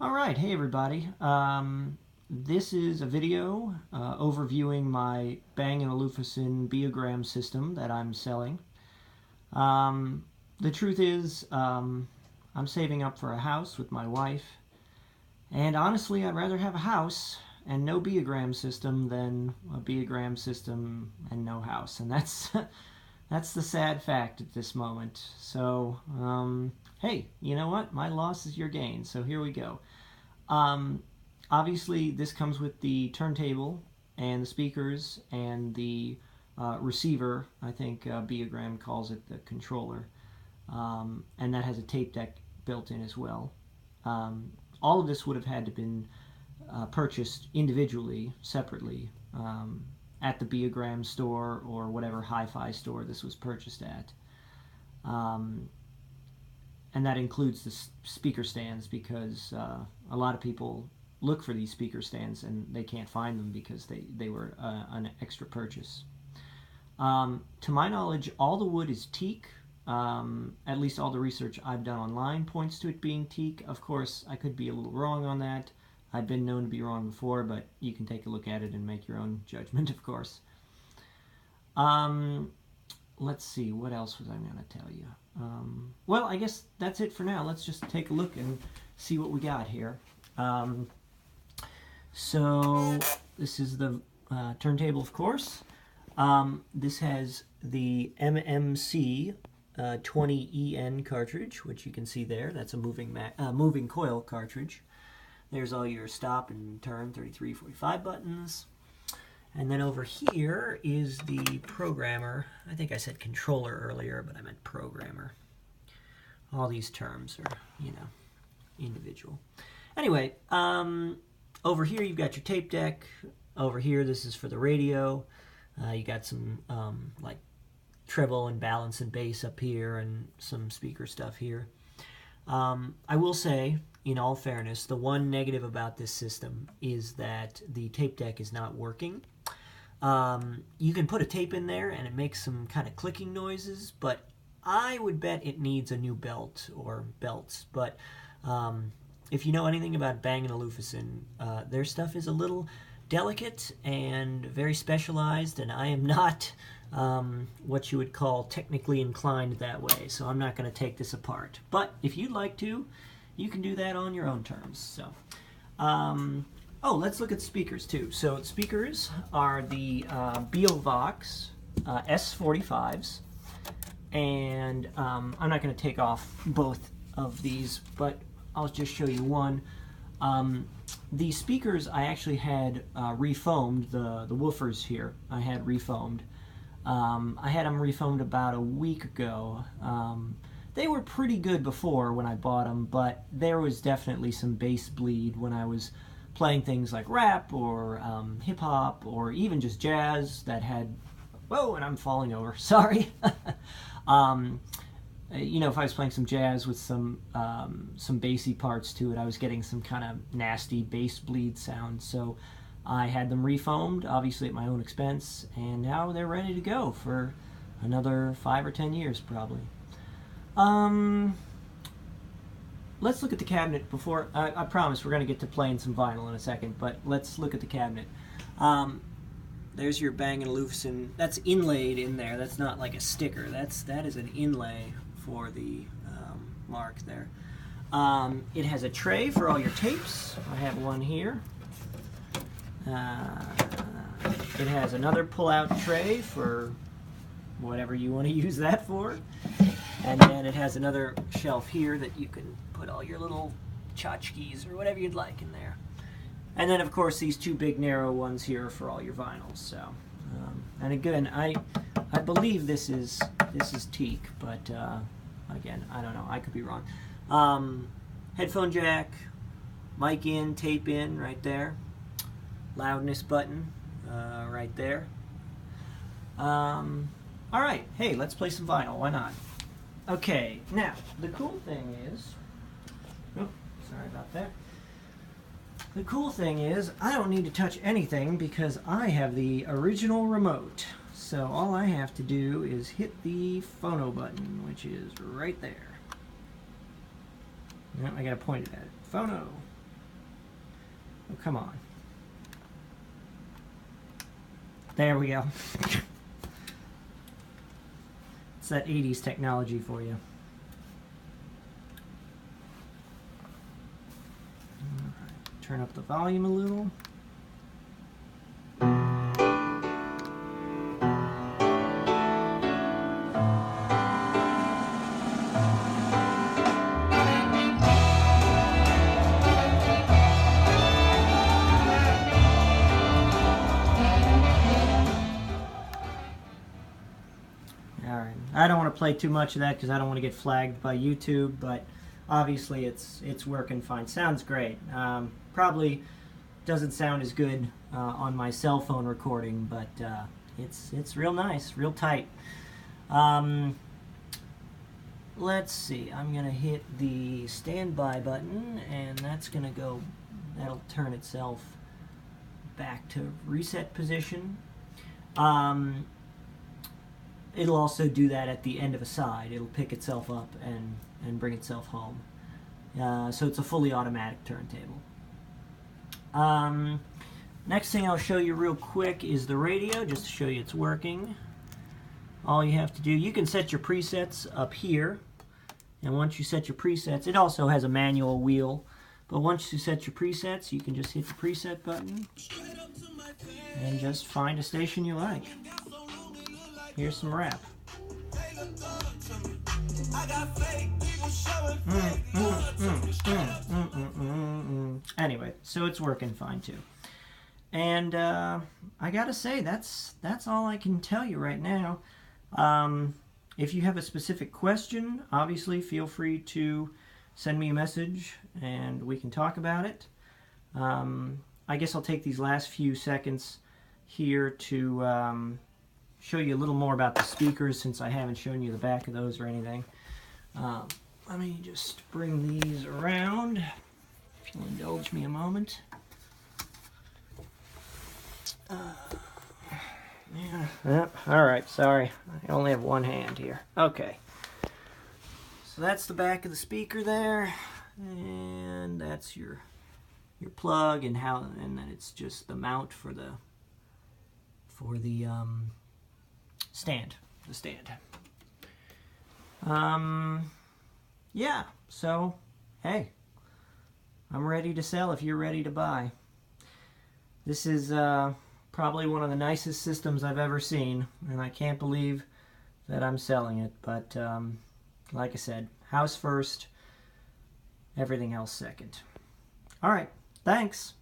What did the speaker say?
Alright, hey everybody. This is a video overviewing my Bang & Olufsen Beogram system that I'm selling. The truth is, I'm saving up for a house with my wife, and honestly I'd rather have a house and no Beogram system than a Beogram system and no house, and that's that's the sad fact at this moment. So, hey, you know what? My loss is your gain, so here we go. Obviously, this comes with the turntable and the speakers and the receiver. I think Beogram calls it the controller. And that has a tape deck built in as well. All of this would have had to been purchased individually, separately, at the Beogram store or whatever hi-fi store this was purchased at. And that includes the speaker stands, because a lot of people look for these speaker stands and they can't find them because they were an extra purchase. To my knowledge, all the wood is teak. At least all the research I've done online points to it being teak. Of course, I could be a little wrong on that. I've been known to be wrong before, but you can take a look at it and make your own judgment, of course. Let's see, what else was I going to tell you? Well, I guess that's it for now. Let's just take a look and see what we got here. So this is the turntable, of course. This has the MMC 20EN cartridge, which you can see there. That's a moving coil cartridge. There's all your stop and turn 33, 45 buttons. And then over here is the programmer. I think I said controller earlier, but I meant programmer. All these terms are, you know, individual. Anyway, over here you've got your tape deck. Over here, this is for the radio. You got some like treble and balance and bass up here, and some speaker stuff here. I will say, in all fairness, the one negative about this system is that the tape deck is not working. You can put a tape in there and it makes some kind of clicking noises, but I would bet it needs a new belt or belts. But if you know anything about Bang & Olufsen, their stuff is a little delicate and very specialized, and I am not what you would call technically inclined that way, so I'm not going to take this apart. But if you'd like to, you can do that on your own terms. So, oh, let's look at speakers too. So speakers are the Beovox S45s, and I'm not going to take off both of these, but I'll just show you one. The speakers I actually had refoamed, the woofers here I had refoamed. I had them refoamed about a week ago. They were pretty good before when I bought them, but there was definitely some bass bleed when I was playing things like rap or hip-hop or even just jazz that had... Whoa, and I'm falling over. Sorry. You know, if I was playing some jazz with some bassy parts to it, I was getting some kind of nasty bass bleed sound. So I had them refoamed, obviously at my own expense, and now they're ready to go for another 5 or 10 years probably. Let's look at the cabinet before... I promise we're going to get to playing some vinyl in a second, but let's look at the cabinet. There's your Bang & Olufsen. That's inlaid in there. That's not like a sticker. That is an inlay for the mark there. It has a tray for all your tapes. I have one here. It has another pull-out tray for whatever you want to use that for. And then it has another shelf here that you can put all your little tchotchkes or whatever you'd like in there. And then, of course, these two big narrow ones here for all your vinyls. So, and again, I believe this is teak, but again, I don't know. I could be wrong. Headphone jack, mic in, tape in, right there. Loudness button, right there. All right. Hey, let's play some vinyl. Why not? Okay. Now, the cool thing is... Oh, sorry about that. The cool thing is, I don't need to touch anything because I have the original remote. So all I have to do is hit the phono button, which is right there. Yep, I gotta point it at it. Phono. Oh, come on. There we go. It's that 80s technology for you. All right, turn up the volume a little. Alright, I don't want to play too much of that because I don't want to get flagged by YouTube, but obviously it's working fine. Sounds great. Probably doesn't sound as good on my cell phone recording, but it's real nice, real tight. Let's see, I'm going to hit the standby button, and that'll turn itself back to reset position. It'll also do that at the end of a side. It'll pick itself up and bring itself home. So it's a fully automatic turntable. Next thing I'll show you real quick is the radio, just to show you it's working. All you have to do, you can set your presets up here. And once you set your presets, it also has a manual wheel. But once you set your presets, you can just hit the preset button and just find a station you like. Here's some rap. Anyway, so it's working fine too. And I gotta say, that's all I can tell you right now. If you have a specific question, obviously feel free to send me a message and we can talk about it. I guess I'll take these last few seconds here to show you a little more about the speakers, since I haven't shown you the back of those or anything. Let me just bring these around, if you'll indulge me a moment. Alright, sorry. I only have one hand here. Okay. So that's the back of the speaker there, and that's your plug, and then it's just the mount for the stand. Yeah, so hey, I'm ready to sell if you're ready to buy. This is probably one of the nicest systems I've ever seen, and I can't believe that I'm selling it, but like I said, house first, everything else second. Alright, thanks.